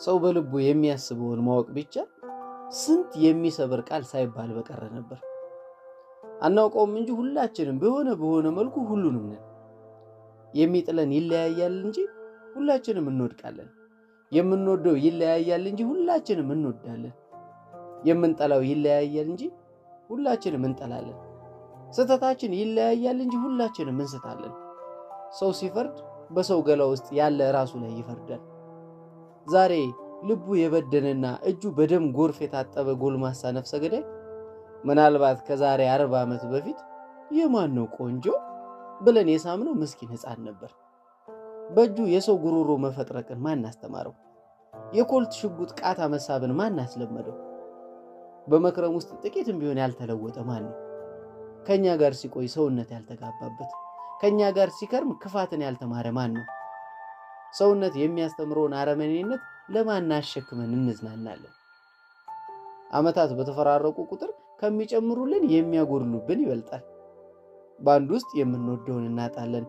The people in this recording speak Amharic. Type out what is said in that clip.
ሰው በልቡ የሚያስበውን ማወቅ ብቻ ስንት የሚሰብር ቃል ሳይባል በቀረ ነበር። አናውቀውም እንጂ ሁላችንም በሆነ መልኩ ሁሉንም ነን። የሚጥለን ይለያያል እንጂ ሁላችንም እንወድቃለን። የምንወደው ይለያያል እንጂ ሁላችንም እንወዳለን። የምንጠላው ይለያያል እንጂ ሁላችንም እንጠላለን። ስተታችን ይለያያል እንጂ ሁላችንም እንስታለን። ሰው ሲፈርድ በሰው ገላ ውስጥ ያለ ራሱ ላይ ይፈርዳል። ዛሬ ልቡ የበደነና እጁ በደም ጎርፍ የታጠበ ጎልማሳ ነፍሰ ገዳይ ምናልባት ከዛሬ 40 ዓመት በፊት የማን ነው ቆንጆ ብለን የሳምነው ምስኪን ሕፃን ነበር። በእጁ የሰው ጉሮሮ መፈጥረቅን ማን አስተማረው? የኮልት ሽጉጥ ቃታ መሳብን ማን አስለመደው? በመክረም ውስጥ ጥቂትም ቢሆን ያልተለወጠ ማን ነው? ከኛ ጋር ሲቆይ ሰውነት ያልተጋባበት፣ ከኛ ጋር ሲከርም ክፋትን ያልተማረ ማን ነው? ሰውነት የሚያስተምረውን አረመኔነት ለማን አሸክመን እንዝናናለን? ዓመታት በተፈራረቁ ቁጥር ከሚጨምሩልን የሚያጎድሉብን ይበልጣል። በአንድ ውስጥ የምንወደውን እናጣለን።